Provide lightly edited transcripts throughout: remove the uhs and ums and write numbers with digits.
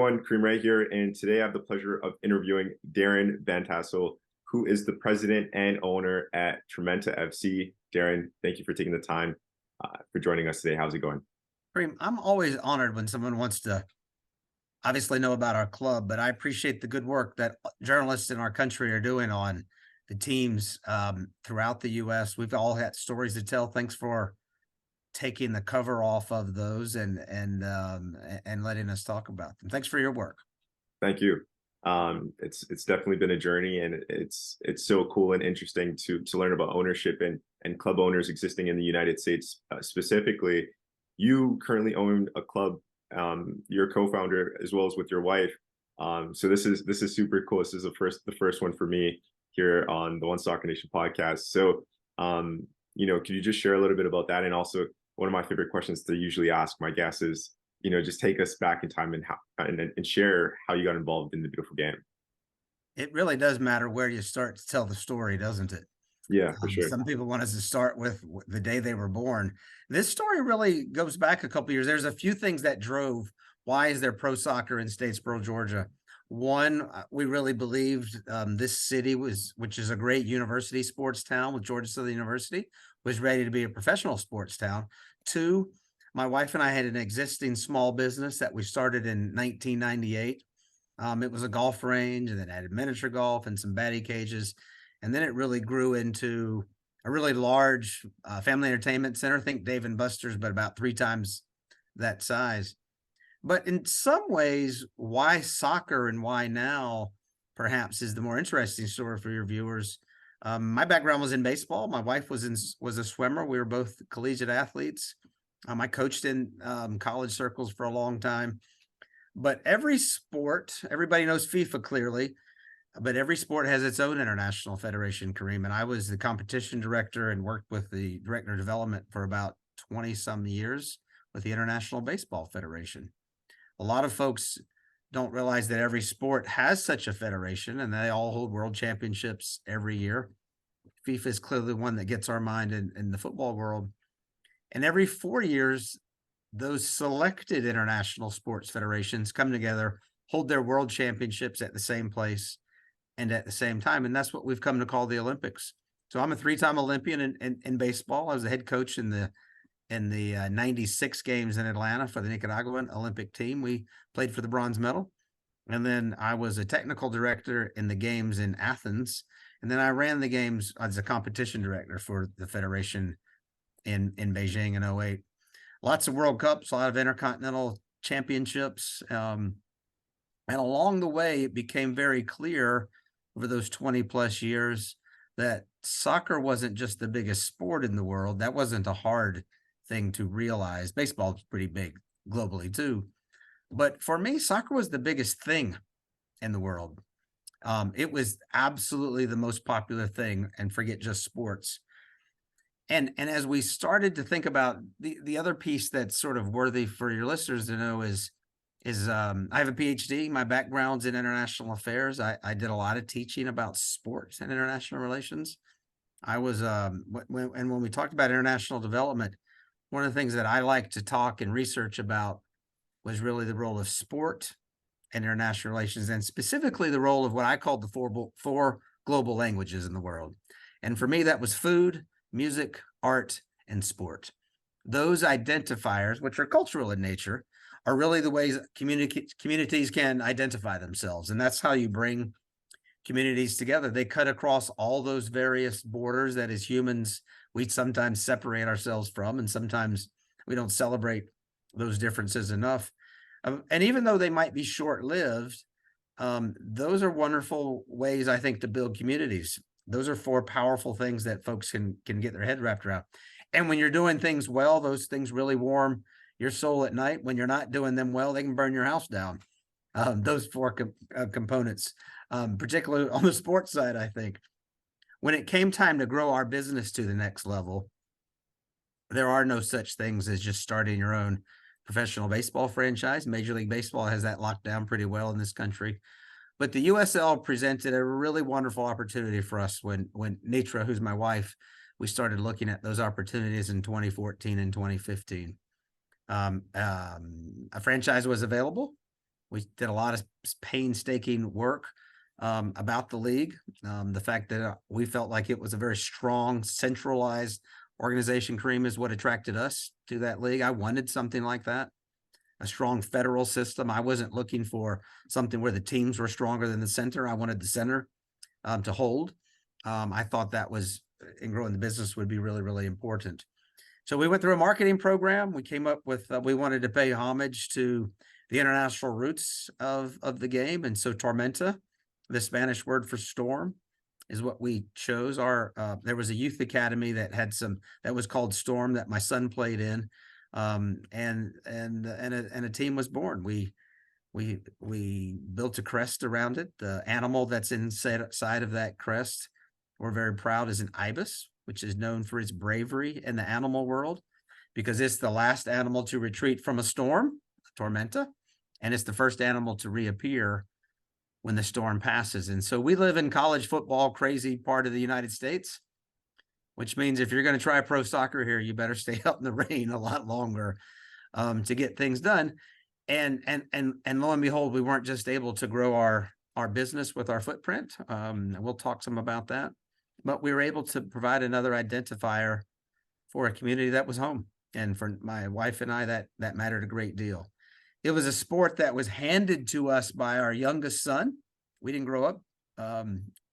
everyone, Kareem right here, and today I have the pleasure of interviewing Darin Van Tassell, who is the president and owner at Tormenta FC. Darin, thank you for taking the time for joining us today. How's it going? Kareem, I'm always honored when someone wants to obviously know about our club, but I appreciate the good work that journalists in our country are doing on the teams throughout the U.S. We've all had stories to tell. Thanks for taking the cover off of those and letting us talk about them. Thanks for your work. Thank you. It's definitely been a journey, and it's so cool and interesting to learn about ownership and club owners existing in the United States. Specifically, you currently own a club. You're a co-founder as well as with your wife. So this is super cool. This is the first one for me here on the One Soccer Nation podcast. So could you just share a little bit about that? And also, one of my favorite questions to usually ask my guests is, just take us back in time and share how you got involved in the beautiful game. It really does matter where you start to tell the story, doesn't it? Yeah, for sure. Some people want us to start with the day they were born. This story really goes back a couple of years. There's a few things that drove why is there pro soccer in Statesboro, Georgia. One, we really believed this city which is a great university sports town with Georgia Southern University, was ready to be a professional sports town. Two, my wife and I had an existing small business that we started in 1998. It was a golf range, and then added miniature golf and some batting cages. And then it really grew into a really large family entertainment center. Think Dave and Buster's, but about 3 times that size. But in some ways, why soccer and why now perhaps is the more interesting story for your viewers. My background was in baseball. My wife was a swimmer. We were both collegiate athletes. I coached in college circles for a long time. But every sport, everybody knows FIFA clearly, but every sport has its own international federation, Kareem. And I was the competition director and worked with the director of development for about 20 some years with the International Baseball Federation. A lot of folks don't realize that every sport has such a federation, and they all hold world championships every year. FIFA is clearly one that gets our mind in the football world. And every 4 years, those selected international sports federations come together, hold their world championships at the same place and at the same time. And that's what we've come to call the Olympics. So I'm a 3-time Olympian in baseball. I was the head coach in the 96 games in Atlanta for the Nicaraguan Olympic team. We played for the bronze medal. And then I was a technical director in the games in Athens. And then I ran the games as a competition director for the federation in Beijing in 2008. Lots of World Cups, a lot of intercontinental championships. And along the way, it became very clear over those 20 plus years that soccer wasn't just the biggest sport in the world. That wasn't a hard thing to realize. Baseball is pretty big globally too. But for me, soccer was the biggest thing in the world. It was absolutely the most popular thing, and forget just sports. And as we started to think about the other piece that's sort of worthy for your listeners to know is I have a PhD. My background's in international affairs. I did a lot of teaching about sports and international relations. I was when we talked about international development, one of the things that I like to talk and research about was really the role of sport and international relations, and specifically the role of what I called the four global languages in the world. And for me, that was food, music, art, and sport. Those identifiers, which are cultural in nature, are really the ways communities can identify themselves. And that's how you bring communities together. They cut across all those various borders that as humans, we sometimes separate ourselves from, and sometimes we don't celebrate those differences enough. And even though they might be short-lived, those are wonderful ways, I think, to build communities. Those are 4 powerful things that folks can get their head wrapped around. And when you're doing things well, those things really warm your soul at night. When you're not doing them well, they can burn your house down. Those 4 components, particularly on the sports side, I think. When it came time to grow our business to the next level, there are no such things as just starting your own professional baseball franchise. Major League Baseball has that locked down pretty well in this country. But the USL presented a really wonderful opportunity for us when Nitra, who's my wife, we started looking at those opportunities in 2014 and 2015. A franchise was available. We did a lot of painstaking work about the league. The fact that we felt like it was a very strong, centralized organization, Kareem, is what attracted us to that league. I wanted something like that, a strong federal system. I wasn't looking for something where the teams were stronger than the center. I wanted the center to hold. I thought that was, in growing the business, would be really, really important. So we went through a marketing program. We came up with, we wanted to pay homage to the international roots of the game. And so Tormenta, the Spanish word for storm, is what we chose. There was a youth academy that was called Storm, that my son played in. And a team was born. We built a crest around it. The animal that's inside of that crest, we're very proud, is an ibis, which is known for its bravery in the animal world, because it's the last animal to retreat from a storm, a tormenta, and it's the first animal to reappear when the storm passes. And so we live in college football crazy part of the United States, which means if you're going to try pro soccer here, you better stay out in the rain a lot longer to get things done. And lo and behold, we weren't just able to grow our business with our footprint. We'll talk some about that, but we were able to provide another identifier for a community that was home. And for my wife and I, that mattered a great deal. It was a sport that was handed to us by our youngest son. We didn't grow up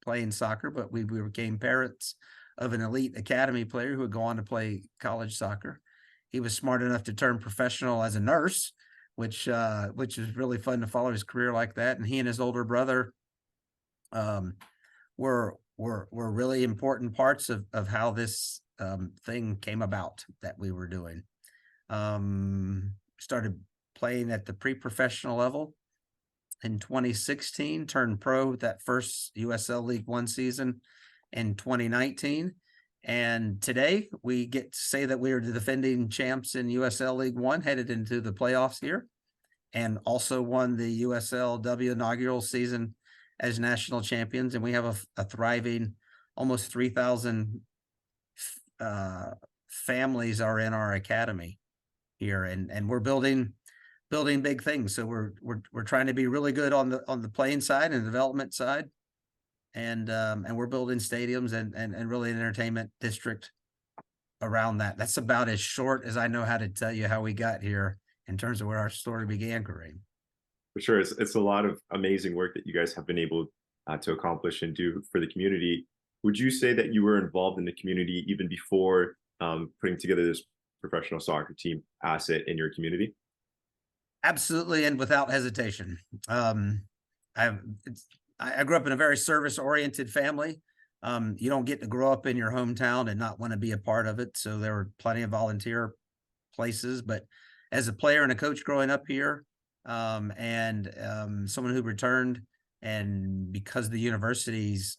playing soccer, but we became parents of an elite academy player who would go on to play college soccer. He was smart enough to turn professional as a nurse, which is really fun to follow his career like that. And he and his older brother were really important parts of how this thing came about that we were doing. Started playing at the pre-professional level in 2016, turned pro with that first USL League One season in 2019. And today we get to say that we are the defending champs in USL League One, headed into the playoffs here, and also won the USL W inaugural season as national champions. And we have a thriving, almost 3,000 families are in our academy here, and we're building big things. So we're trying to be really good on the playing side and the development side. And we're building stadiums and really an entertainment district around that. That's about as short as I know how to tell you how we got here in terms of where our story began, Kareem. For sure, it's a lot of amazing work that you guys have been able to accomplish and do for the community. Would you say that you were involved in the community even before putting together this professional soccer team asset in your community? Absolutely, and without hesitation. I grew up in a very service-oriented family. You don't get to grow up in your hometown and not want to be a part of it. So there were plenty of volunteer places. But as a player and a coach growing up here, and someone who returned, and because the universities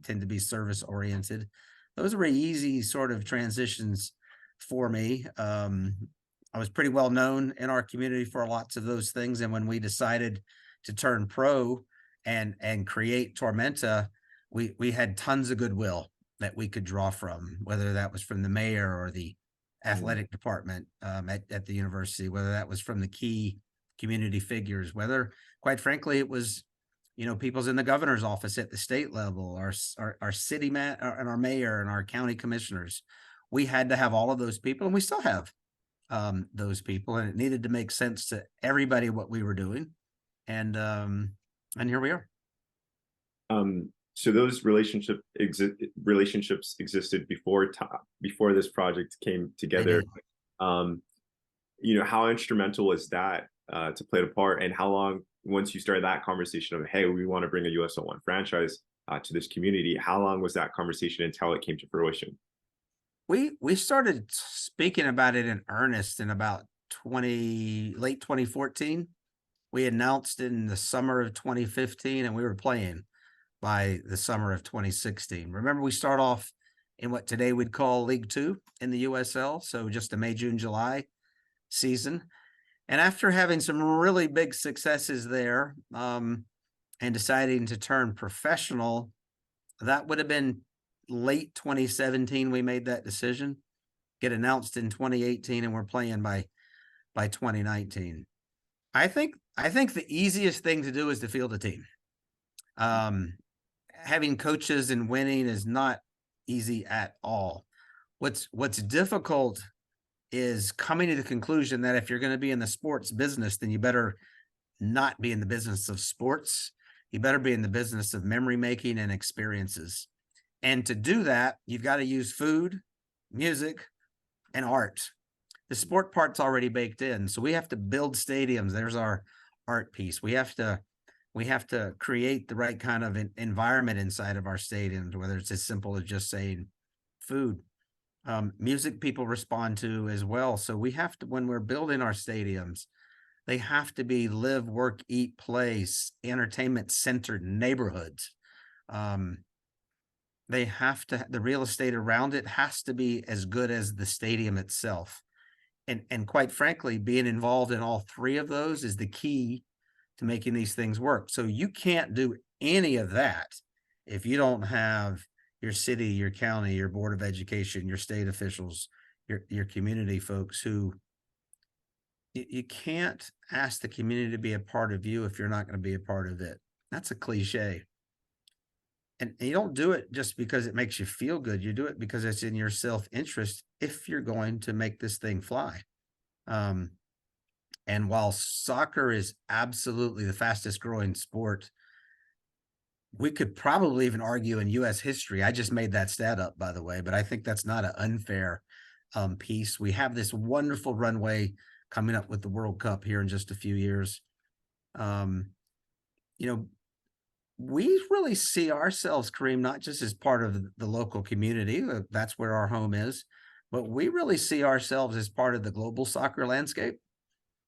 tend to be service-oriented, those were easy sort of transitions for me. I was pretty well known in our community for lots of those things. And when we decided to turn pro and create Tormenta, we had tons of goodwill that we could draw from, whether that was from the mayor or the athletic department at the university, whether that was from the key community figures, whether, quite frankly, it was, people's in the governor's office at the state level, our city and our mayor and our county commissioners. We had to have all of those people, and we still have those people, and it needed to make sense to everybody what we were doing, and here we are. So those relationships existed before this project came together. How instrumental is that to play a part, and how long, once you started that conversation of, hey, we want to bring a USL One franchise to this community, how long was that conversation until it came to fruition? We started speaking about it in earnest in about late 2014. We announced in the summer of 2015, and we were playing by the summer of 2016. Remember, we start off in what today we'd call League Two in the USL, so just a May, June, July season. And after having some really big successes there, and deciding to turn professional, that would have been late 2017. We made that decision, get announced in 2018, and we're playing by 2019. I think I think the easiest thing to do is to field a team. Having coaches and winning is not easy at all. What's difficult is coming to the conclusion that if you're going to be in the sports business, then you better not be in the business of sports. You better be in the business of memory making and experiences. And to do that, you've got to use food, music, and art. The sport part's already baked in. So we have to build stadiums. There's our art piece. We have to create the right kind of environment inside of our stadiums, whether it's as simple as just saying food. Music people respond to as well. So we have to, when we're building our stadiums, they have to be live, work, eat, play, entertainment centered neighborhoods. They have to, the real estate around it has to be as good as the stadium itself. And quite frankly, being involved in all three of those is the key to making these things work. So you can't do any of that if you don't have your city, your county, your board of education, your state officials, your community folks who you can't ask the community to be a part of you if you're not going to be a part of it. That's a cliche. And you don't do it just because it makes you feel good. You do it because it's in your self-interest if you're going to make this thing fly. And while soccer is absolutely the fastest growing sport, we could probably even argue in U.S. history. I just made that stat up, by the way, but I think that's not an unfair piece. We have this wonderful runway coming up with the World Cup here in just a few years. We really see ourselves, Kareem, not just as part of the local community. That's where our home is, but we really see ourselves as part of the global soccer landscape,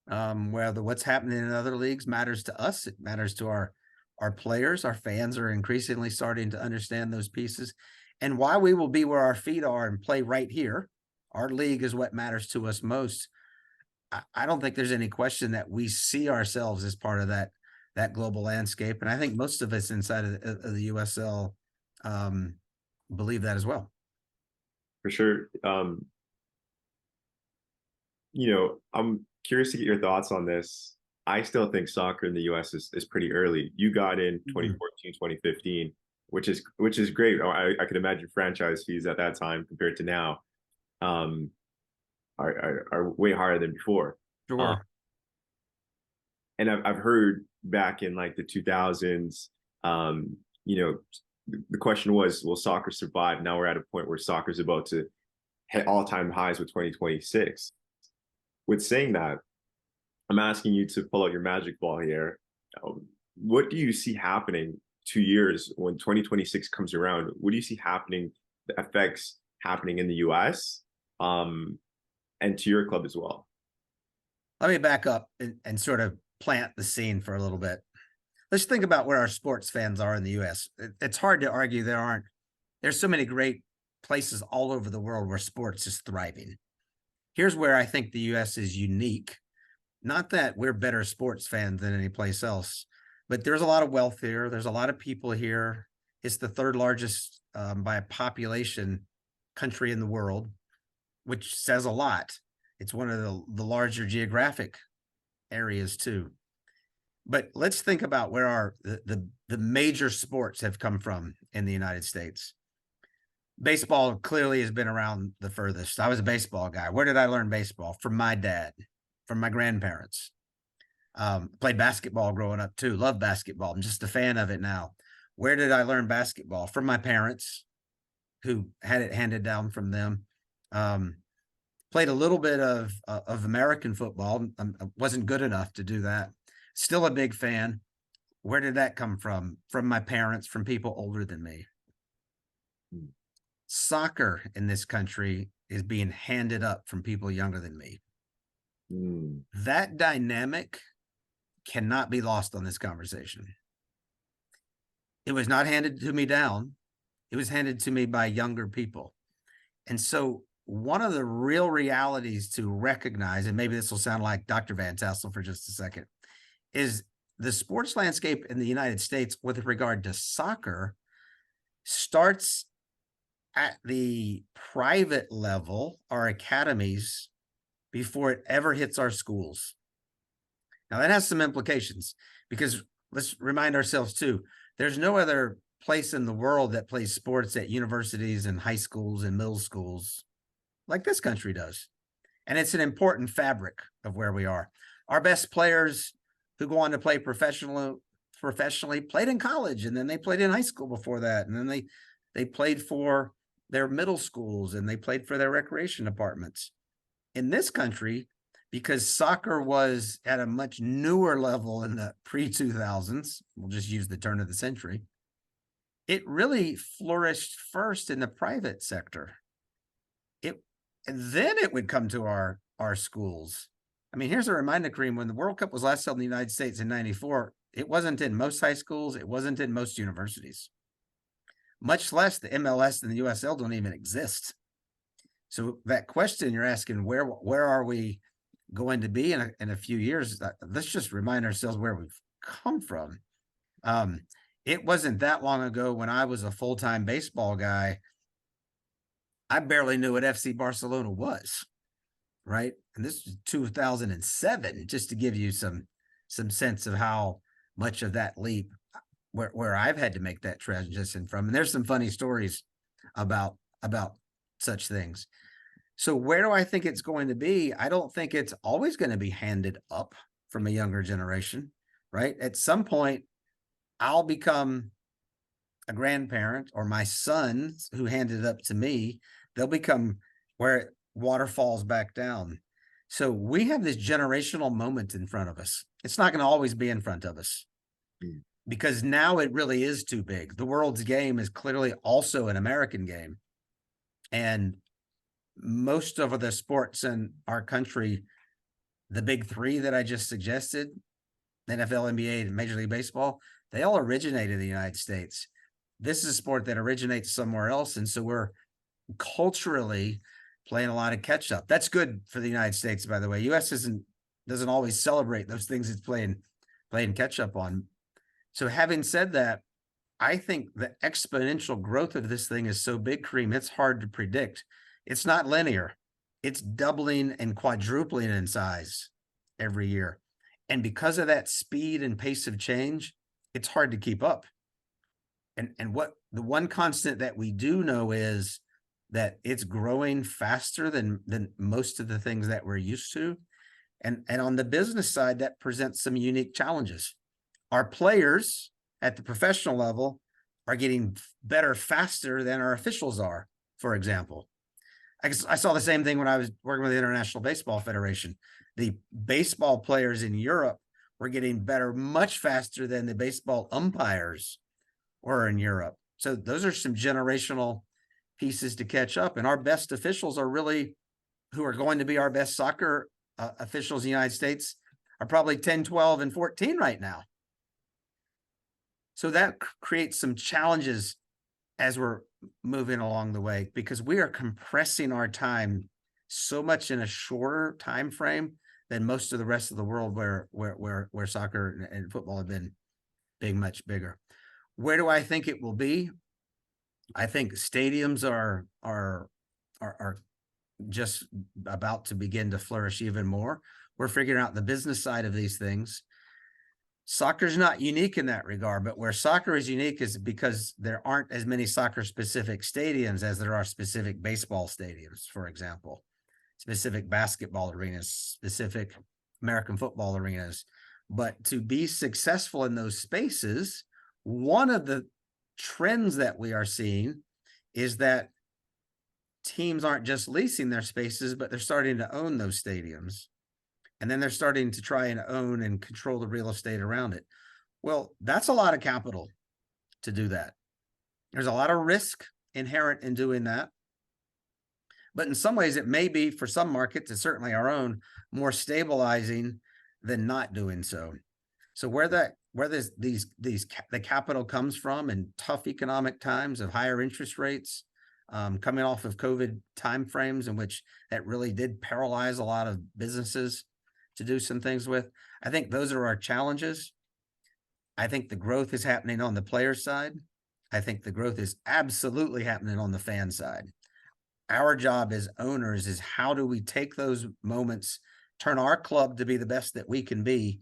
where what's happening in other leagues matters to us. It matters to our players. Our fans are increasingly starting to understand those pieces, and why we will be where our feet are and play right here. Our league is what matters to us most. I don't think there's any question that we see ourselves as part of that global landscape. And I think most of us inside of the USL believe that as well. For sure. I'm curious to get your thoughts on this. I still think soccer in the US is pretty early. You got in 2014, 2015, which is great. I could imagine franchise fees at that time compared to now are way higher than before. Sure. And I've heard back in like the 2000s, the question was, will soccer survive? Now we're at a point where soccer's about to hit all-time highs with 2026. With saying that, I'm asking you to pull out your magic ball here. What do you see happening 2 years when 2026 comes around? What do you see happening, the effects happening in the US and to your club as well? Let me back up and sort of plant the scene for a little bit. Let's think about where our sports fans are in the US. It's hard to argue there's so many great places all over the world where sports is thriving. Here's where I think the US is unique. Not that we're better sports fans than any place else, but there's a lot of wealth here. There's a lot of people here. It's the third largest by population country in the world, which says a lot. It's one of the larger geographic areas too. But let's think about where the major sports have come from in the United States. Baseball clearly has been around the furthest. I was a baseball guy. Where did I learn baseball? From my dad, from my grandparents. Played basketball growing up too. Love basketball. I'm just a fan of it now. Where did I learn basketball? From my parents, who had it handed down from them. Played a little bit of American football. I wasn't good enough to do that. Still a big fan. Where did that come from? From my parents, from people older than me. Soccer in this country is being handed up from people younger than me. That dynamic cannot be lost on this conversation. It was not handed to me down. It was handed to me by younger people. And so one of the real realities to recognize, and maybe this will sound like Dr. Van Tassell for just a second, is the sports landscape in the United States with regard to soccer starts at the private level, our academies, before it ever hits our schools. Now that has some implications, because let's remind ourselves too, there's no other place in the world that plays sports at universities and high schools and middle schools like this country does. And it's an important fabric of where we are. Our best players who go on to play professionally played in college, and then they played in high school before that. And then they played for their middle schools, and they played for their recreation departments. In this country, because soccer was at a much newer level in the pre-2000s, we'll just use the turn of the century, it really flourished first in the private sector. And then it would come to our schools. I mean, here's a reminder, Kareem, when the World Cup was last held in the United States in '94, it wasn't in most high schools. It wasn't in most universities. Much less the MLS and the USL don't even exist. So that question you're asking, where are we going to be in a few years? Let's just remind ourselves where we've come from. It wasn't that long ago when I was a full-time baseball guy, I barely knew what FC Barcelona was, right? And this was 2007, just to give you some sense of how much of that leap where I've had to make that transition from. And there's some funny stories about such things. So where do I think it's going to be? I don't think it's always going to be handed up from a younger generation, right? At some point, I'll become a grandparent, or my sons who handed it up to me, they'll become where water falls back down. So we have this generational moment in front of us. It's not going to always be in front of us because now it really is too big. The world's game is clearly also an American game. And most of the sports in our country, the big three that I just suggested, NFL, NBA, and Major League Baseball, they all originate in the United States. This is a sport that originates somewhere else. And so we're culturally playing a lot of catch up. That's good for the United States, by the way. US doesn't always celebrate those things it's playing catch up on. So having said that, I think the exponential growth of this thing is so big, Kareem, it's hard to predict. It's not linear. It's doubling and quadrupling in size every year. And because of that speed and pace of change, it's hard to keep up. And what the one constant that we do know is that it's growing faster than most of the things that we're used to. And on the business side, that presents some unique challenges. Our players at the professional level are getting better faster than our officials are, for example. I saw the same thing when I was working with the International Baseball Federation. The baseball players in Europe were getting better much faster than the baseball umpires were in Europe. So those are some generational pieces to catch up. And our best officials are really, who are going to be our best soccer officials in the United States, are probably 10, 12, and 14 right now. So that creates some challenges as we're moving along the way, because we are compressing our time so much in a shorter time frame than most of the rest of the world where soccer and football have been much bigger. Where do I think it will be? I think stadiums are just about to begin to flourish even more. We're figuring out the business side of these things. Soccer's not unique in that regard, but where soccer is unique is because there aren't as many soccer-specific stadiums as there are specific baseball stadiums, for example, specific basketball arenas, specific American football arenas. But to be successful in those spaces, one of the trends that we are seeing is that teams aren't just leasing their spaces, but they're starting to own those stadiums. And then they're starting to try and own and control the real estate around it. Well, that's a lot of capital to do that. There's a lot of risk inherent in doing that. But in some ways, it may be, for some markets, and certainly our own, more stabilizing than not doing so. So where the capital comes from in tough economic times of higher interest rates, coming off of COVID timeframes in which that really did paralyze a lot of businesses to do some things with. I think those are our challenges. I think the growth is happening on the player side. I think the growth is absolutely happening on the fan side. Our job as owners is, how do we take those moments, turn our club to be the best that we can be,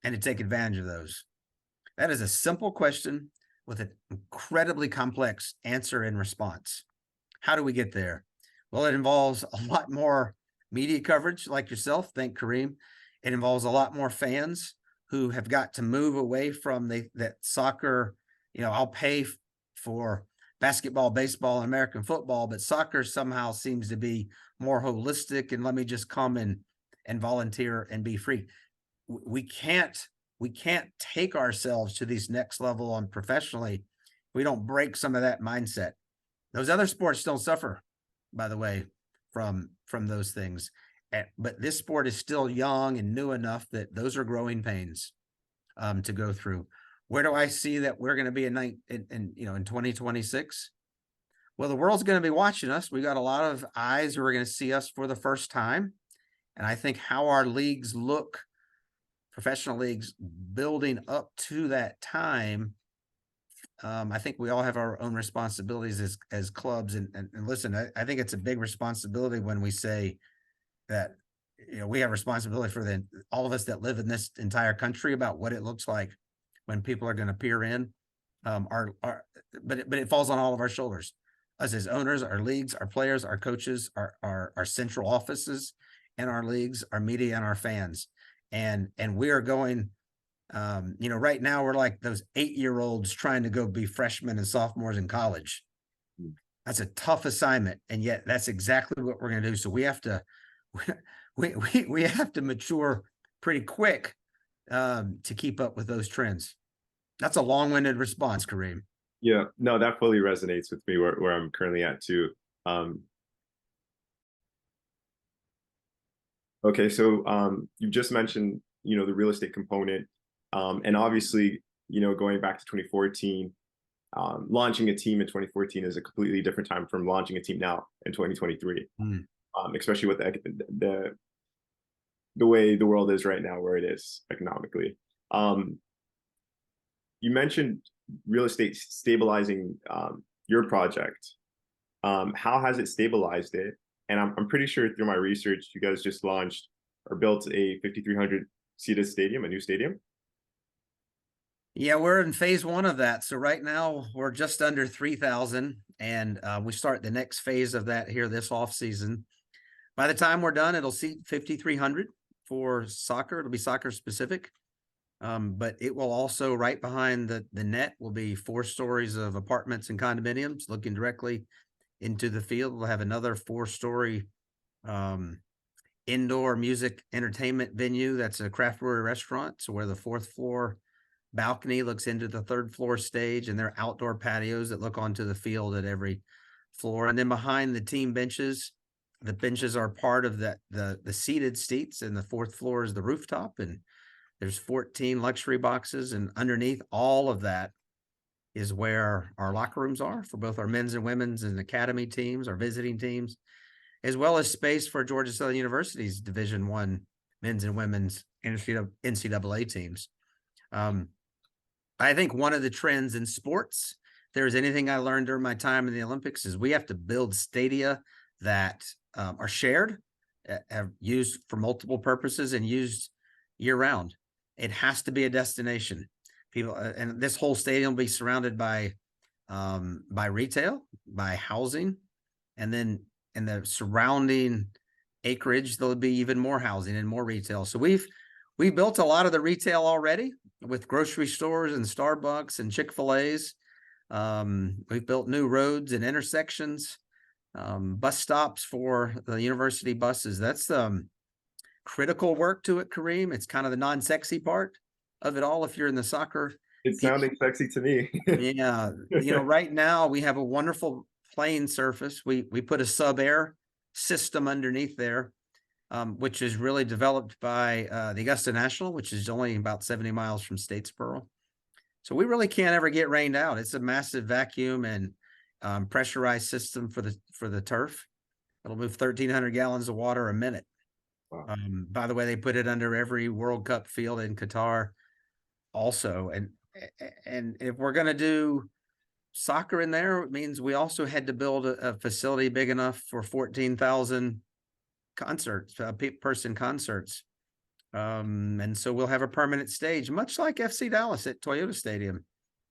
and to take advantage of those? That is a simple question with an incredibly complex answer and response. How do we get there? Well, it involves a lot more media coverage like yourself. Thank Kareem. It involves a lot more fans who have got to move away from that soccer. I'll pay for basketball, baseball, and American football, but soccer somehow seems to be more holistic. And let me just come and volunteer and be free. We can't take ourselves to these next level on professionally. We don't break some of that mindset. Those other sports don't suffer, by the way, from those things. But this sport is still young and new enough that those are growing pains to go through. Where do I see that we're going to be in 2026? Well, the world's going to be watching us. We got a lot of eyes who are going to see us for the first time. And I think how our leagues look, professional leagues building up to that time, I think we all have our own responsibilities as clubs. And listen, I think it's a big responsibility when we say that, we have responsibility for all of us that live in this entire country about what it looks like when people are going to peer in. But it falls on all of our shoulders. Us as owners, our leagues, our players, our coaches, our central offices and our leagues, our media and our fans. And we are going, right now we're like those 8-year-olds trying to go be freshmen and sophomores in college. That's a tough assignment. And yet that's exactly what we're going to do. So we have to, we have to mature pretty quick to keep up with those trends. That's a long-winded response, Kareem. Yeah, no, that fully resonates with me where I'm currently at too. Okay, so you just mentioned, the real estate component, and obviously, going back to 2014, launching a team in 2014 is a completely different time from launching a team now in 2023, especially with the way the world is right now, where it is economically. You mentioned real estate stabilizing your project. How has it stabilized it? And I'm pretty sure through my research, you guys just launched or built a 5,300 seated stadium, a new stadium. Yeah, we're in phase 1 of that. So right now we're just under 3,000, and we start the next phase of that here this off season. By the time we're done, it'll seat 5,300 for soccer. It'll be soccer specific. But it will also, right behind the net, will be 4 stories of apartments and condominiums looking directly into the field. We'll have another 4-story indoor music entertainment venue. That's a craft brewery restaurant. So where the 4th floor balcony looks into the 3rd floor stage, and there are outdoor patios that look onto the field at every floor. And then behind the team benches, the benches are part of the seated seats, and the 4th floor is the rooftop, and there's 14 luxury boxes, and underneath all of that is where our locker rooms are for both our men's and women's and academy teams, our visiting teams, as well as space for Georgia Southern University's Division I men's and women's NCAA teams. I think one of the trends in sports, if there's anything I learned during my time in the Olympics, is we have to build stadia that are shared, have used for multiple purposes, and used year round. It has to be a destination. People, and this whole stadium will be surrounded by retail, by housing, and then in the surrounding acreage, there'll be even more housing and more retail. So we built a lot of the retail already with grocery stores and Starbucks and Chick-fil-A's. We've built new roads and intersections, bus stops for the university buses. That's critical work to it, Kareem. It's kind of the non-sexy part of it all if you're in the soccer. It's sounding sexy to me. Yeah. Right now we have a wonderful playing surface. We put a sub-air system underneath there, which is really developed by the Augusta National, which is only about 70 miles from Statesboro. So we really can't ever get rained out. It's a massive vacuum and pressurized system for the turf. It'll move 1,300 gallons of water a minute. Wow. By the way, they put it under every World Cup field in Qatar also. And if we're going to do soccer in there, it means we also had to build a facility big enough for 14,000 concerts, person concerts. And so we'll have a permanent stage, much like FC Dallas at Toyota Stadium,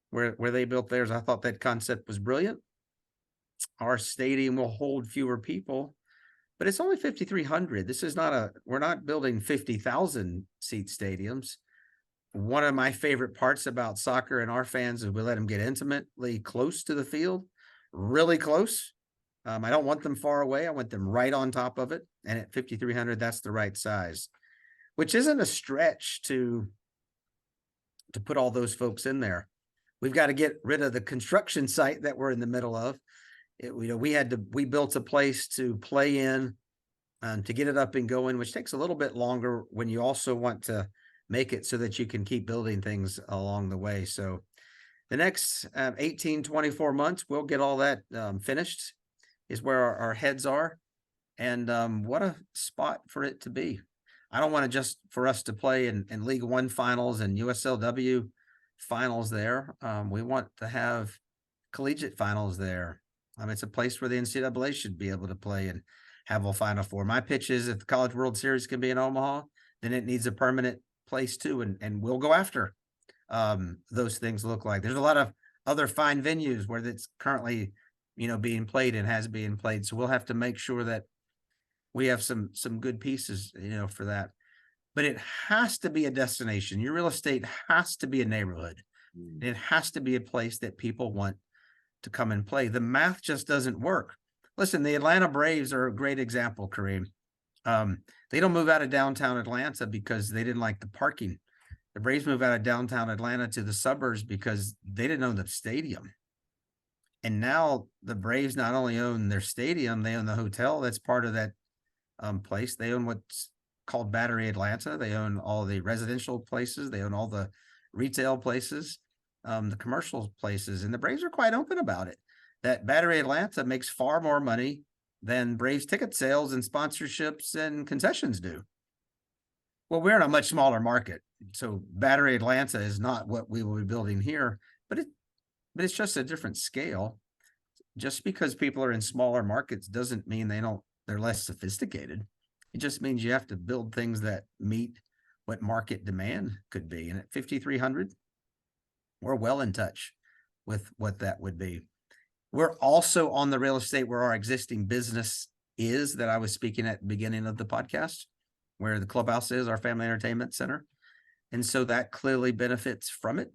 where they built theirs. I thought that concept was brilliant. Our stadium will hold fewer people, but it's only 5,300. This is not we're not building 50,000 seat stadiums. One of my favorite parts about soccer and our fans is we let them get intimately close to the field, really close. I don't want them far away. I want them right on top of it. And at 5,300, that's the right size, which isn't a stretch to put all those folks in there. We've got to get rid of the construction site that we're in the middle of. We built a place to play in, to get it up and going, which takes a little bit longer when you also want to make it so that you can keep building things along the way. So the next 18, 24 months, we'll get all that finished, is where our heads are. And what a spot for it to be. I don't want to just for us to play in League One finals and USL W finals there. We want to have collegiate finals there. It's a place where the NCAA should be able to play and have a Final Four. My pitch is if the College World Series can be in Omaha, then it needs a permanent place too, and we'll go after those things look like. There's a lot of other fine venues where it's currently, being played and has been played. So we'll have to make sure that we have some good pieces, for that. But it has to be a destination. Your real estate has to be a neighborhood. It has to be a place that people want to come and play. The math just doesn't work. Listen, the Atlanta Braves are a great example, Kareem. They don't move out of downtown Atlanta because they didn't like the parking. The Braves move out of downtown Atlanta to the suburbs because they didn't own the stadium. And now the Braves not only own their stadium, they own the hotel that's part of that place. They own what's called Battery Atlanta. They own all the residential places. They own all the retail places, the commercial places. And the Braves are quite open about it, that Battery Atlanta makes far more money than Braves ticket sales and sponsorships and concessions do. Well, we're in a much smaller market. So Battery Atlanta is not what we will be building here, but it's just a different scale. Just because people are in smaller markets doesn't mean they're less sophisticated. It just means you have to build things that meet what market demand could be. And at 5,300, we're well in touch with what that would be. We're also on the real estate where our existing business is that I was speaking at the beginning of the podcast, where the clubhouse is, our family entertainment center. And so that clearly benefits from it.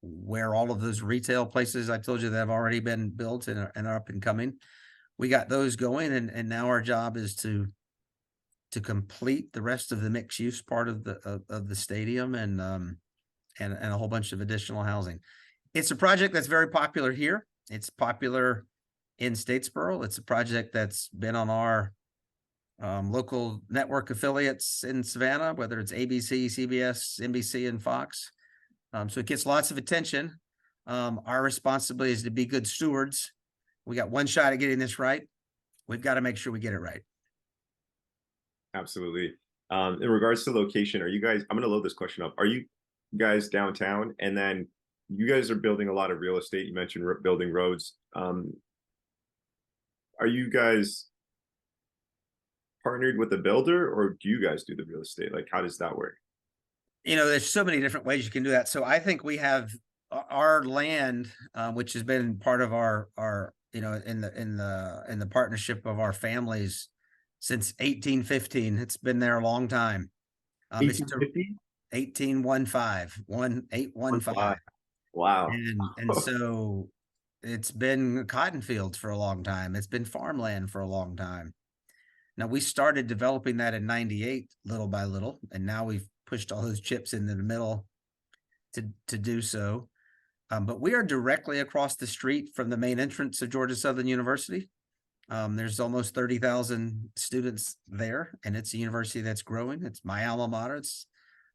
Where all of those retail places I told you that have already been built and are up and coming, we got those going. And now our job is to complete the rest of the mixed use part of the stadium and a whole bunch of additional housing. It's a project that's very popular here. It's popular in Statesboro. It's a project that's been on our local network affiliates in Savannah, whether it's ABC, CBS, NBC, and Fox. So it gets lots of attention. Our responsibility is to be good stewards. We got one shot at getting this right. We've got to make sure we get it right. Absolutely. In regards to location, I'm going to load this question up. Are you guys downtown? And then you guys are building a lot of real estate. You mentioned building roads. Are you guys partnered with a builder, or do you guys do the real estate? Like, how does that work? There's so many different ways you can do that. So I think we have our land, which has been part of our in the partnership of our families since 1815. It's been there a long time. 1815? 1815. Wow. And so it's been cotton fields for a long time. It's been farmland for a long time. Now we started developing that in 98, little by little, and now we've pushed all those chips into the middle to do so. But we are directly across the street from the main entrance of Georgia Southern University. There's almost 30,000 students there, and it's a university that's growing. It's my alma mater. It's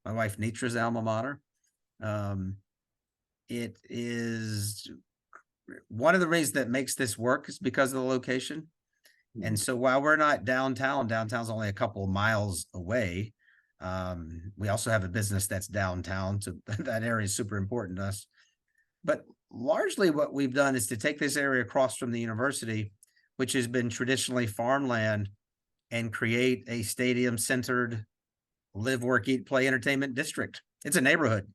my wife Nitra's alma mater. It is one of the reasons that makes this work is because of the location. And so while we're not downtown's only a couple of miles away. We also have a business that's downtown, so that area is super important to us. But largely what we've done is to take this area across from the university, which has been traditionally farmland, and create a stadium centered live, work, eat, play, entertainment district. It's a neighborhood.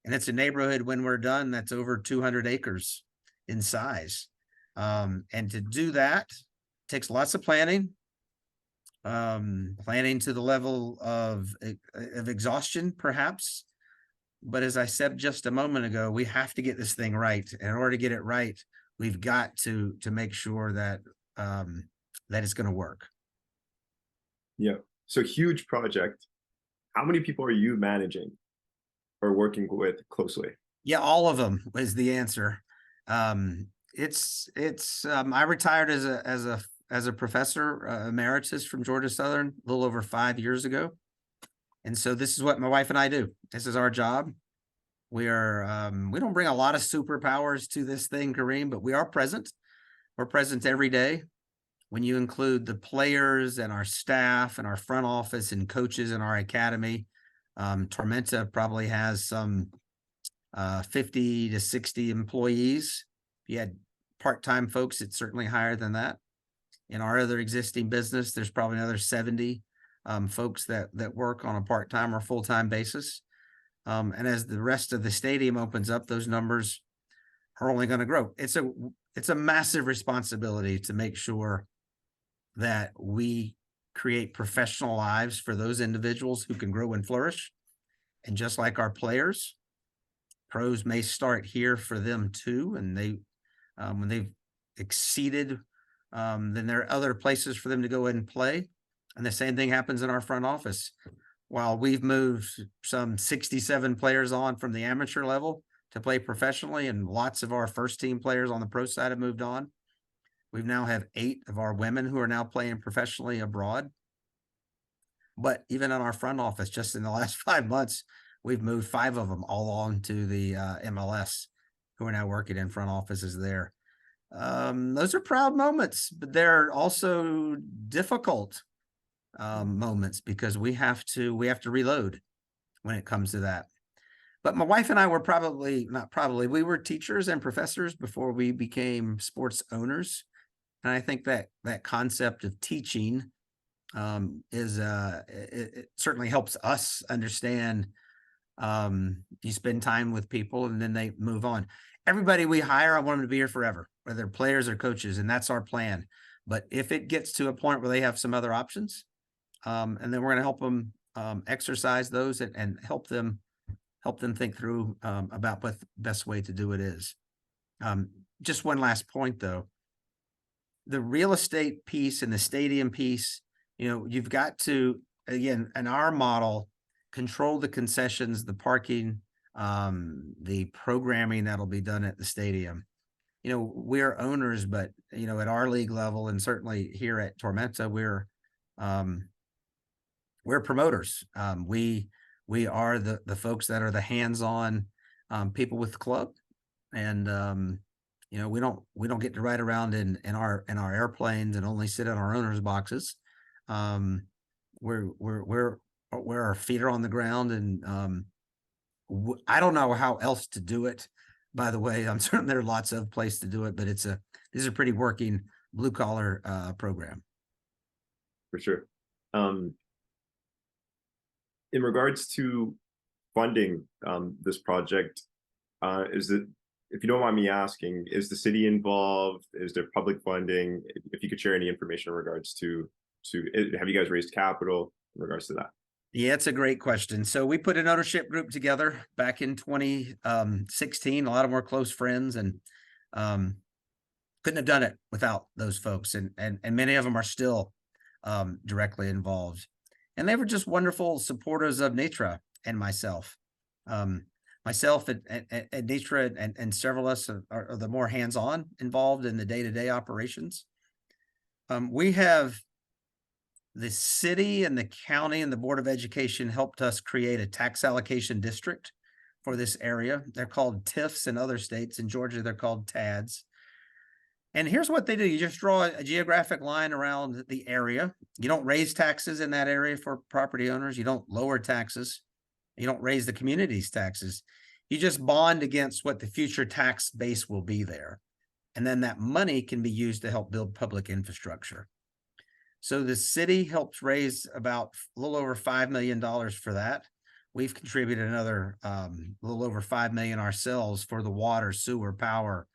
And it's a neighborhood when we're done that's over 200 acres in size. And to do that takes lots of planning, planning to the level of exhaustion, perhaps. But as I said just a moment ago, we have to get this thing right. And in order to get it right, we've got to make sure that that it's going to work. Yeah. So huge project. How many people are you managing or working with closely? Yeah, all of them is the answer. It's I retired as a professor emeritus from Georgia Southern a little over 5 years ago. And so this is what my wife and I do. This is our job. We don't bring a lot of superpowers to this thing, Kareem, but we are present. We're present every day. When you include the players and our staff and our front office and coaches in our academy, Tormenta probably has some 50 to 60 employees. If you had part-time folks, it's certainly higher than that. In our other existing business, there's probably another 70 folks that work on a part-time or full-time basis. And as the rest of the stadium opens up, those numbers are only going to grow. It's a massive responsibility to make sure that we create professional lives for those individuals who can grow and flourish. And just like our players, pros may start here for them too. And they, when they've exceeded, then there are other places for them to go and play. And the same thing happens in our front office. While we've moved some 67 players on from the amateur level to play professionally, and lots of our first team players on the pro side have moved on, we now have 8 of our women who are now playing professionally abroad. But even in our front office, just in the last 5 months, we've moved 5 of them all on to the MLS, who are now working in front offices there. Those are proud moments, but they're also difficult moments because we have to reload when it comes to that. But my wife and I were we were teachers and professors before we became sports owners. And I think that concept of teaching it certainly helps us understand. You spend time with people and then they move on. Everybody we hire, I want them to be here forever, whether they're players or coaches, and that's our plan. But if it gets to a point where they have some other options, and then we're going to help them exercise those and help them think through about what the best way to do it is. Just one last point, though. The real estate piece and the stadium piece, you've got to, again, in our model, control the concessions, the parking, the programming that'll be done at the stadium. We're owners, but, at our league level and certainly here at Tormenta, we're promoters. We are the folks that are the hands-on people with the club. And, we don't get to ride around in our airplanes and only sit in our owners' boxes. We're our feet are on the ground, and I don't know how else to do it. By the way, I'm certain there are lots of places to do it, but this is a pretty working blue collar program. For sure. In regards to funding this project, if you don't mind me asking, is the city involved? Is there public funding? If you could share any information in regards to have you guys raised capital in regards to that? Yeah, it's a great question. So we put an ownership group together back in 2016. A lot of our close friends, and couldn't have done it without those folks. And many of them are still directly involved. And they were just wonderful supporters of Nitra and myself. Myself and Nitra and several of us are the more hands-on involved in the day-to-day operations. We have the city and the county and the Board of Education helped us create a tax allocation district for this area. They're called TIFs in other states. In Georgia, they're called TADs. And here's what they do. You just draw a geographic line around the area. You don't raise taxes in that area for property owners. You don't lower taxes. You don't raise the community's taxes. You just bond against what the future tax base will be there. And then that money can be used to help build public infrastructure. So the city helped raise about a little over $5 million for that. We've contributed another little over 5 million ourselves for the water, sewer, power,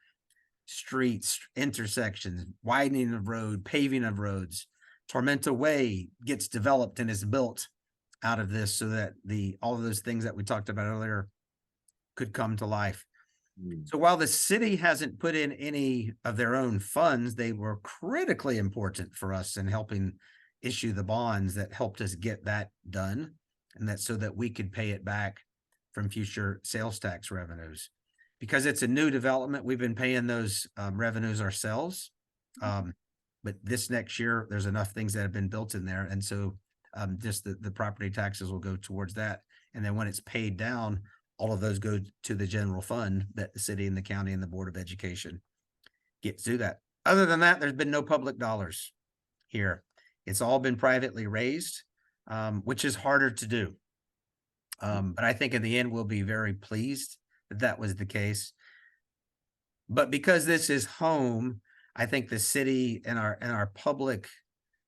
streets, intersections, widening of road, paving of roads. Tormenta Way gets developed and is built out of this so that all of those things that we talked about earlier could come to life. So while the city hasn't put in any of their own funds, they were critically important for us in helping issue the bonds that helped us get that done, and that so that we could pay it back from future sales tax revenues. Because it's a new development, we've been paying those revenues ourselves. But this next year, there's enough things that have been built in there. And so just the property taxes will go towards that. And then when it's paid down, all of those go to the general fund that the city and the county and the Board of Education get to do that. Other than that, there's been no public dollars here. It's all been privately raised, which is harder to do. But I think in the end, we'll be very pleased that that was the case. But because this is home, I think the city and our public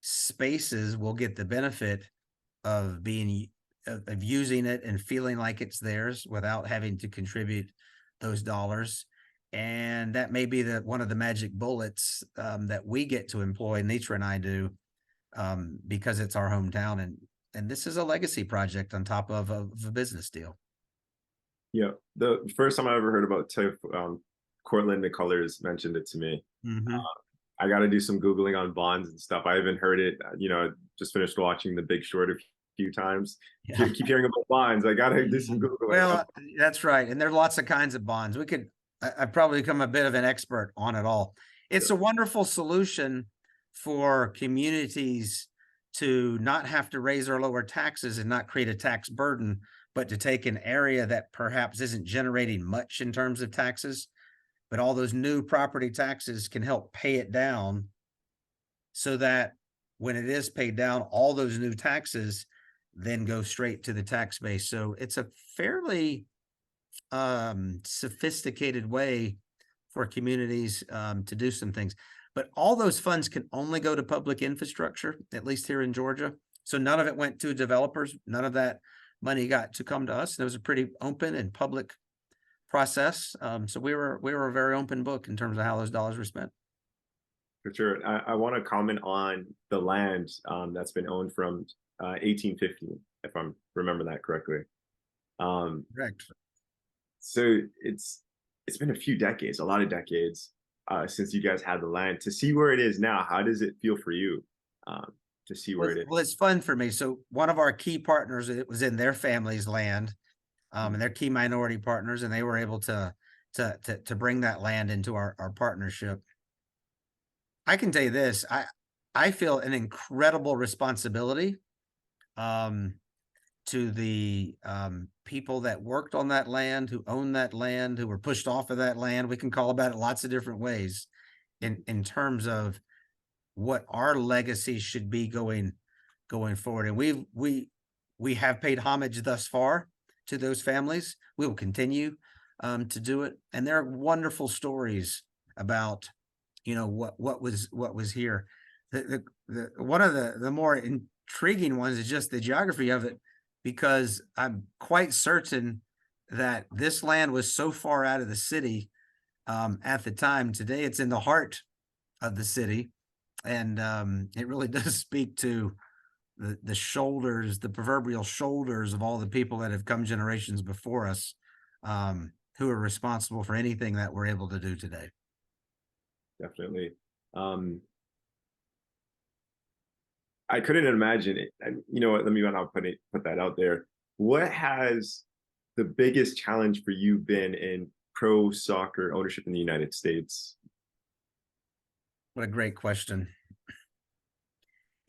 spaces will get the benefit of being of using it and feeling like it's theirs without having to contribute those dollars. And that may be one of the magic bullets that we get to employ, Nitra and I do, because it's our hometown. And this is a legacy project on top of a business deal. Yeah, the first time I ever heard about TIF, Cortland McCullers mentioned it to me. I got to do some Googling on bonds and stuff. I haven't heard it. Just finished watching The Big Short a few times. Yeah. Keep hearing about bonds. I got to do some Googling. Well, that's right. And there are lots of kinds of bonds. I've probably become a bit of an expert on it all. It's a wonderful solution for communities to not have to raise or lower taxes and not create a tax burden, but to take an area that perhaps isn't generating much in terms of taxes, but all those new property taxes can help pay it down so that when it is paid down, all those new taxes then go straight to the tax base. So it's a fairly sophisticated way for communities to do some things. But all those funds can only go to public infrastructure, at least here in Georgia. So none of it went to developers. None of that money got to come to us. And it was a pretty open and public process. So we were a very open book in terms of how those dollars were spent. For sure. I want to comment on the land that's been owned from 1850, if I remember that correctly. Correct. So it's been a few decades, a lot of decades since you guys had the land. To see where it is now, how does it feel for you to see where it is? Well, it's fun for me. So one of our key partners, it was in their family's land, and they're key minority partners, and they were able to bring that land into our partnership. I can tell you this, I feel an incredible responsibility to the people that worked on that land, who owned that land, who were pushed off of that land. We can call about it lots of different ways in terms of what our legacy should be going forward. And we have paid homage thus far to those families. We will continue to do it. And there are wonderful stories about what was here. One of the more intriguing ones is just the geography of it, because I'm quite certain that this land was so far out of the city at the time. Today, it's in the heart of the city, and it really does speak to the shoulders, the proverbial shoulders of all the people that have come generations before us, who are responsible for anything that we're able to do today. Definitely. I couldn't imagine it. You know what? Let me put that out there. What has the biggest challenge for you been in pro soccer ownership in the United States? What a great question.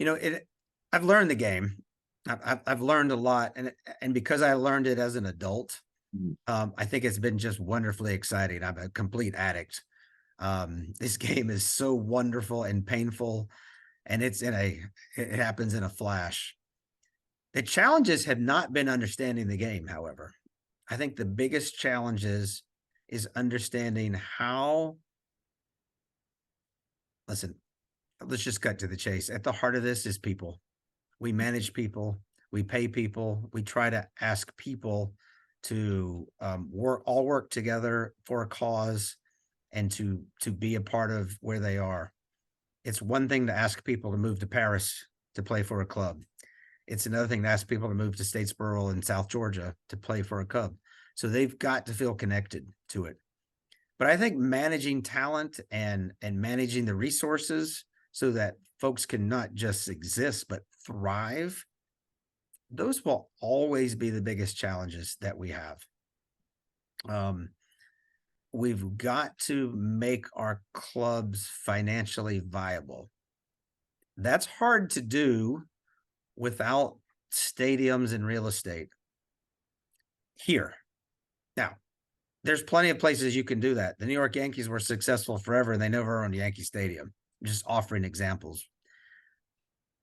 I've learned the game. I've learned a lot, and because I learned it as an adult, I think it's been just wonderfully exciting. I'm a complete addict. This game is so wonderful and painful, and it happens in a flash. The challenges have not been understanding the game, however. I think the biggest challenge is understanding how, listen, let's just cut to the chase. At the heart of this is people. We manage people, we pay people, we try to ask people to work together for a cause and to be a part of where they are. It's one thing to ask people to move to Paris to play for a club. It's another thing to ask people to move to Statesboro in South Georgia to play for a club. So they've got to feel connected to it. But I think managing talent and managing the resources so that folks can not just exist but thrive, those will always be the biggest challenges that we have. We've got to make our clubs financially viable. That's hard to do without stadiums and real estate here. Now, there's plenty of places you can do that. The New York Yankees were successful forever, and they never owned Yankee Stadium. Just offering examples.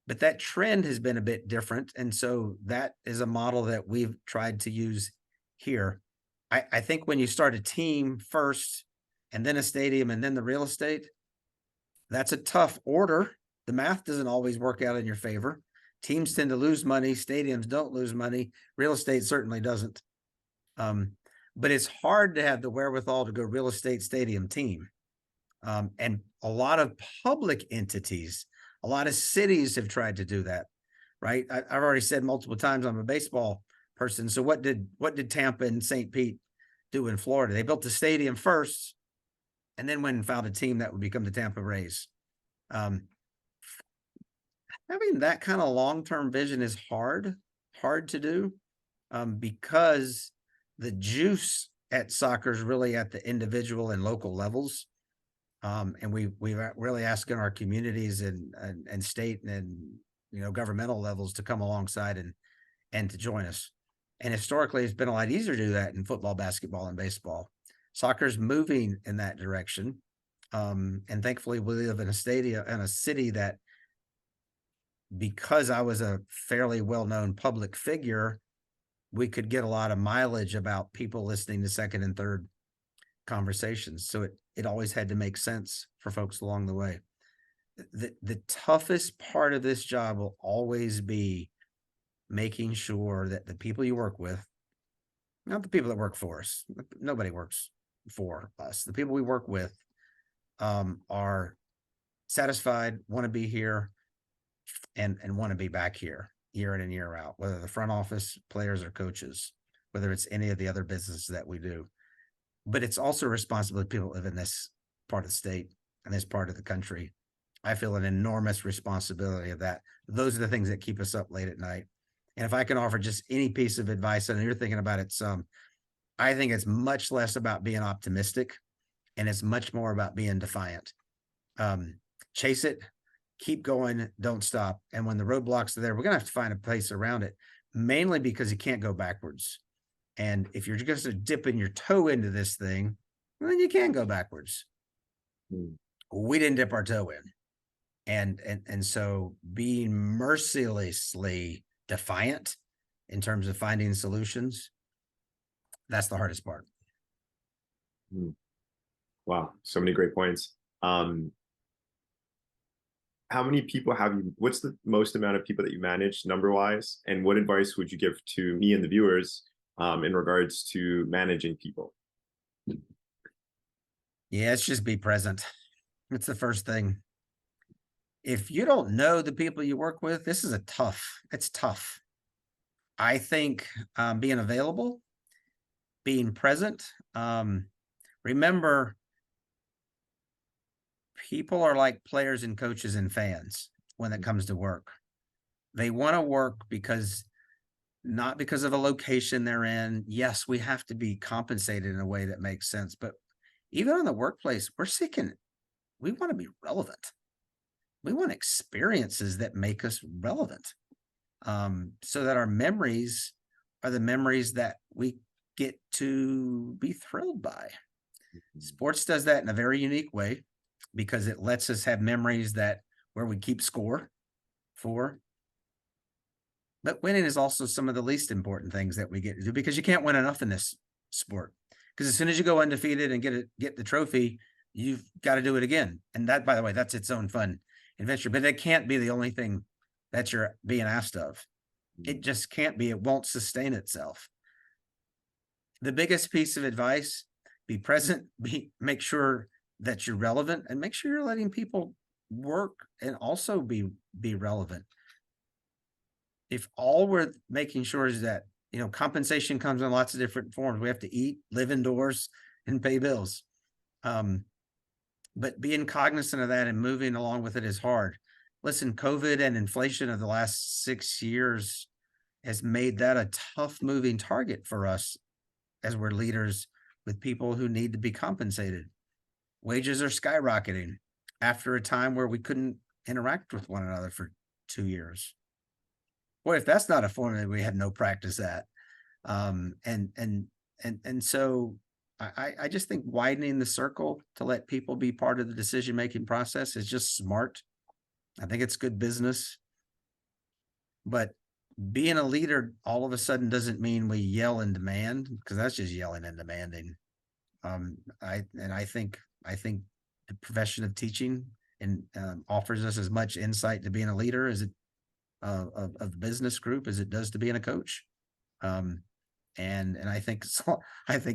But that trend has been a bit different, and so that is a model that we've tried to use here. I think when you start a team first, and then a stadium, and then the real estate, that's a tough order. The math doesn't always work out in your favor. Teams tend to lose money. Stadiums don't lose money. Real estate certainly doesn't. But it's hard to have the wherewithal to go real estate stadium team. And a lot of public entities, a lot of cities have tried to do that, right? I've already said multiple times I'm a baseball person. So what did Tampa and St. Pete do in Florida? They built the stadium first and then went and found a team that would become the Tampa Rays. Having that kind of long-term vision is hard to do because the juice at soccer is really at the individual and local levels. And we've really asking our communities and state and, governmental levels to come alongside and to join us. And historically, it's been a lot easier to do that in football, basketball, and baseball. Soccer's moving in that direction. And thankfully, we live in a city that, because I was a fairly well-known public figure, we could get a lot of mileage about people listening to second and third conversations. So it always had to make sense for folks along the way. The toughest part of this job will always be making sure that the people you work with, not the people that work for us, nobody works for us, the people we work with are satisfied, want to be here, and want to be back here year in and year out, whether the front office, players, or coaches, whether it's any of the other businesses that we do. But it's also responsibility of people that live in this part of the state and this part of the country. I feel an enormous responsibility of that. Those are the things that keep us up late at night. And if I can offer just any piece of advice, and you're thinking about it some, I think it's much less about being optimistic and it's much more about being defiant. Chase it, keep going, don't stop. And when the roadblocks are there, we're going to have to find a place around it, mainly because you can't go backwards. And if you're just dipping your toe into this thing, well, then you can go backwards. We didn't dip our toe in. And so being mercilessly defiant in terms of finding solutions, that's the hardest part. Wow, so many great points. How many people what's the most amount of people that you manage number-wise? And what advice would you give to me and the viewers in regards to managing people? Yeah, it's just be present. It's the first thing. If you don't know the people you work with, it's tough. I think being available, being present. Remember, people are like players and coaches and fans when it comes to work. They want to work not because of a location they're in. Yes, we have to be compensated in a way that makes sense. But even in the workplace, we want to be relevant. We want experiences that make us relevant, so that our memories are the memories that we get to be thrilled by. Sports does that in a very unique way because it lets us have memories where we keep score for. But winning is also some of the least important things that we get to do, because you can't win enough in this sport. Because as soon as you go undefeated and get the trophy, you've got to do it again. And that, by the way, that's its own fun. adventure, but it can't be the only thing that you're being asked of. It just can't be. It won't sustain itself. The biggest piece of advice: be present, make sure that you're relevant, and make sure you're letting people work and also be relevant. If all we're making sure is that, compensation comes in lots of different forms. We have to eat, live indoors, and pay bills. But being cognizant of that and moving along with it is hard. Listen, COVID and inflation of the last 6 years has made that a tough moving target for us as we're leaders with people who need to be compensated. Wages are skyrocketing after a time where we couldn't interact with one another for 2 years. Boy, if that's not a formula we had no practice at. So I just think widening the circle to let people be part of the decision-making process is just smart. I think it's good business. But being a leader all of a sudden doesn't mean we yell and demand, because that's just yelling and demanding. I think the profession of teaching and offers us as much insight to being a leader as it of the business group as it does to being a coach. And I think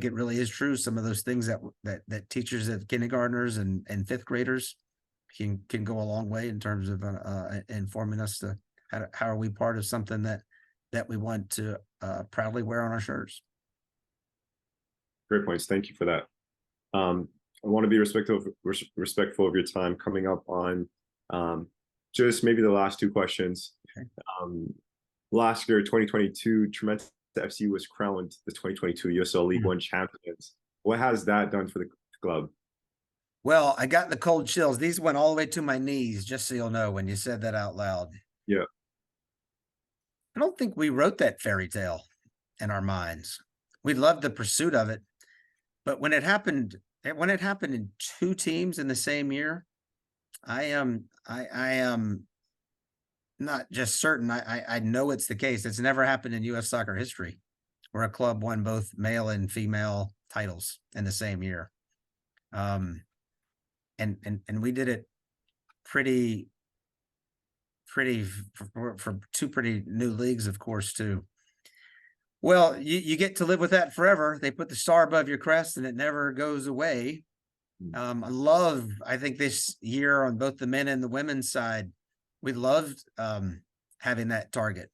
it really is true. Some of those things that teachers of kindergartners and fifth graders can go a long way in terms of informing us to how are we part of something that we want to proudly wear on our shirts. Great points. Thank you for that. I want to be respectful of your time. Coming up on just maybe the last two questions. Okay. Last year, 2022, Tormenta FC was crowned the 2022 USL League One champions. What has that done for the club? Well, I got the cold chills. These went all the way to my knees, just so you'll know, when you said that out loud. Yeah. I don't think we wrote that fairy tale in our minds. We loved the pursuit of it, but when it happened in 2 teams in the same year, I am not just certain. I know it's the case. It's never happened in U.S. soccer history where a club won both male and female titles in the same year. And we did it pretty for 2 pretty new leagues, of course, too. Well, you get to live with that forever. They put the star above your crest and it never goes away. I think this year on both the men and the women's side, we loved having that target.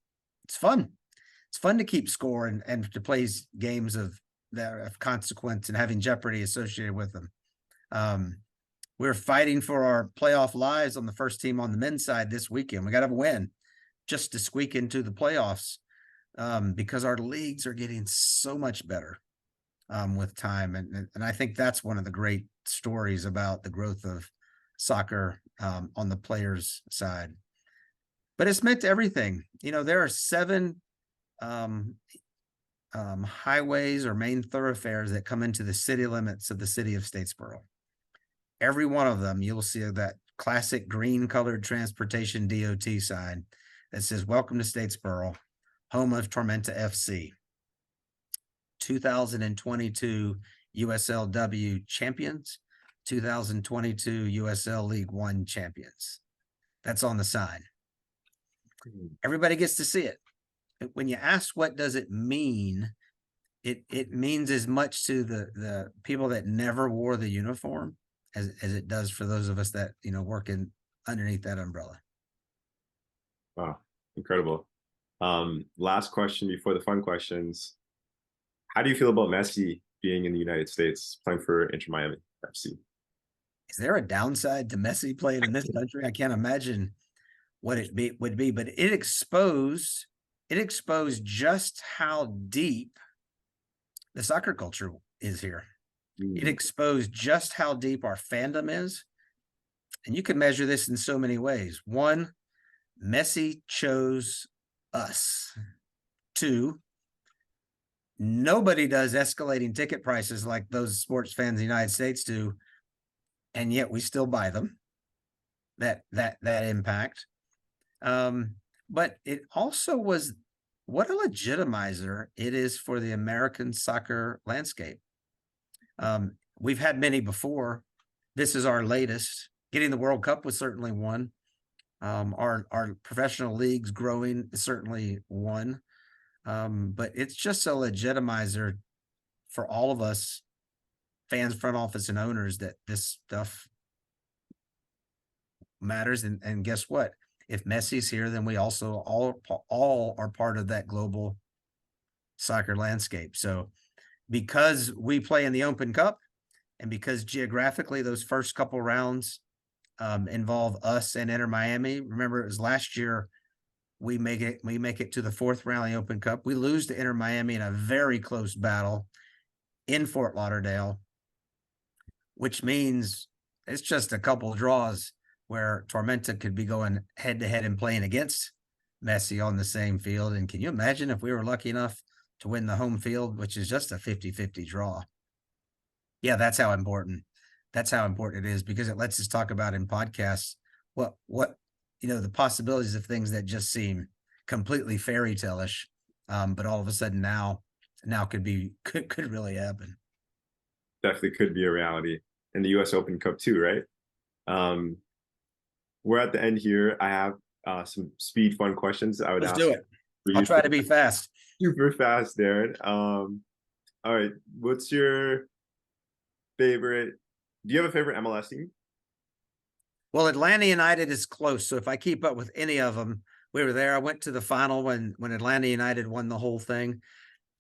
It's fun. It's fun to keep score and to play games of consequence and having jeopardy associated with them. We're fighting for our playoff lives on the first team on the men's side this weekend. We got to win just to squeak into the playoffs because our leagues are getting so much better with time. And I think that's one of the great stories about the growth of soccer on the players' side. But it's meant everything. There are 7 highways or main thoroughfares that come into the city limits of the city of Statesboro. Every one of them, you'll see that classic green colored transportation DOT sign that says, "Welcome to Statesboro, home of Tormenta FC. 2022 USL W champions, 2022 USL League One champions." That's on the sign. Everybody gets to see it. When you ask what does it mean, it means as much to the people that never wore the uniform as it does for those of us that work underneath that umbrella. Wow, incredible. Last question before the fun questions. How do you feel about Messi being in the United States playing for Inter Miami FC? Is there a downside to Messi playing in this country? I can't imagine what it would be, but it exposed just how deep the soccer culture is here. It exposed just how deep our fandom is. And you can measure this in so many ways. 1, Messi chose us. 2, nobody does escalating ticket prices like those sports fans in the United States do, and yet we still buy them. That impact. But it also was what a legitimizer it is for the American soccer landscape. We've had many before. This is our latest. Getting the World Cup was certainly one. Our professional leagues growing is certainly one. But it's just a legitimizer for all of us, fans, front office, and owners, that this stuff matters. And guess what? If Messi's here, then we also all are part of that global soccer landscape. So because we play in the Open Cup, and because geographically those first couple rounds involve us and Inter Miami. Remember, it was last year we make it to the fourth round of the Open Cup. We lose to Inter Miami in a very close battle in Fort Lauderdale, which means it's just a couple of draws where Tormenta could be going head to head and playing against Messi on the same field. And can you imagine if we were lucky enough to win the home field, which is just a 50-50 draw? Yeah, that's how important it is, because it lets us talk about in podcasts what the possibilities of things that just seem completely fairy tale-ish, but all of a sudden now could really happen. Definitely could be a reality in the US Open Cup too, right? We're at the end here. I have some speed fun questions I would Let's ask. do it. I'll try to be fast. Super fast, Darin. All right. What's your favorite? Do you have a favorite MLS team? Well, Atlanta United is close. So if I keep up with any of them, we were there. I went to the final when Atlanta United won the whole thing.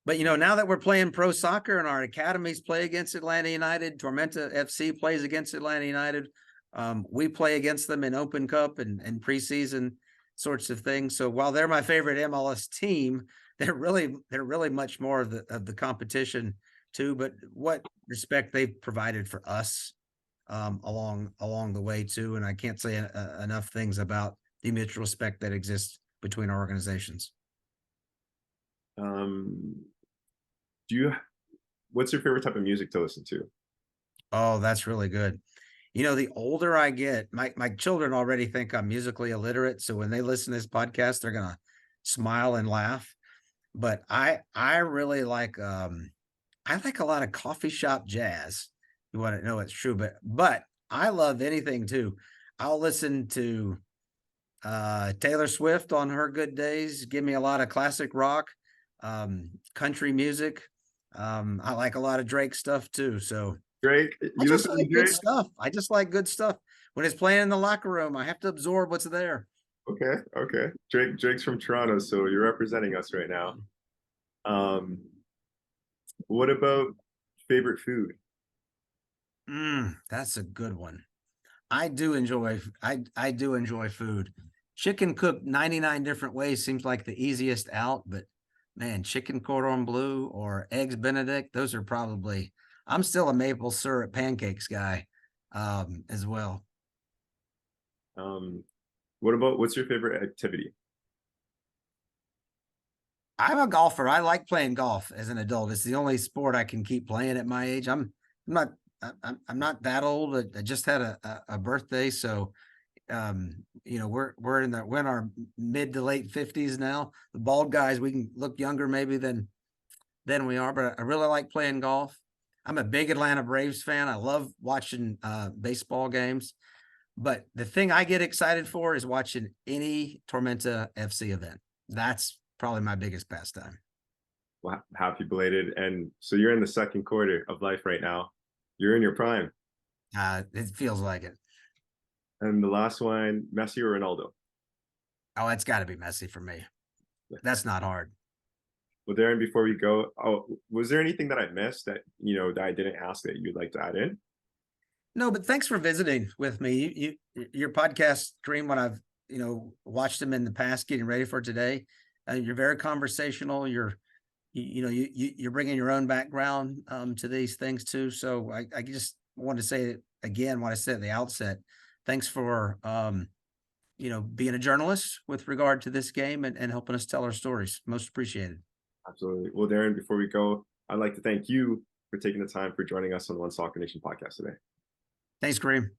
But, now that we're playing pro soccer and our academies play against Atlanta United, Tormenta FC plays against Atlanta United. We play against them in Open Cup and preseason sorts of things. So while they're my favorite MLS team, they're really much more of the competition too. But what respect they've provided for us along the way too. And I can't say enough things about the mutual respect that exists between our organizations. What's your favorite type of music to listen to? Oh, that's really good. The older I get, my children already think I'm musically illiterate. So when they listen to this podcast, they're going to smile and laugh. But I really like, I like a lot of coffee shop jazz. You want to know it's true, but I love anything too. I'll listen to Taylor Swift on her good days. Give me a lot of classic rock, country music. I like a lot of Drake stuff too. So Drake, I just like good stuff. I just like good stuff. When it's playing in the locker room, I have to absorb what's there. Okay. Drake's from Toronto, so you're representing us right now. What about favorite food? That's a good one. I do enjoy food. Chicken cooked 99 different ways seems like the easiest out, but man, chicken cordon bleu or eggs Benedict, those are probably. I'm still a maple syrup pancakes guy, as well. What's your favorite activity? I'm a golfer. I like playing golf as an adult. It's the only sport I can keep playing at my age. I'm not that old. I just had a birthday, so we're in our mid to late 50s now. The bald guys, we can look younger maybe than we are, but I really like playing golf. I'm a big Atlanta Braves fan. I love watching baseball games, but the thing I get excited for is watching any Tormenta FC event. That's probably my biggest pastime. Well, happy belated. And so you're in the second quarter of life right now. You're in your prime. It feels like it. And the last one, Messi or Ronaldo? Oh, it's got to be Messi for me. That's not hard. Well, Darin, before we go, was there anything that I missed that I didn't ask that you'd like to add in? No, but thanks for visiting with me. Your podcast, Kareem, when I've watched them in the past, getting ready for today, you're very conversational. You're bringing your own background to these things too. So I just want to say again what I said at the outset. Thanks for being a journalist with regard to this game and helping us tell our stories. Most appreciated. Absolutely. Well, Darin, before we go, I'd like to thank you for taking the time for joining us on the One Soccer Nation podcast today. Thanks, Kareem.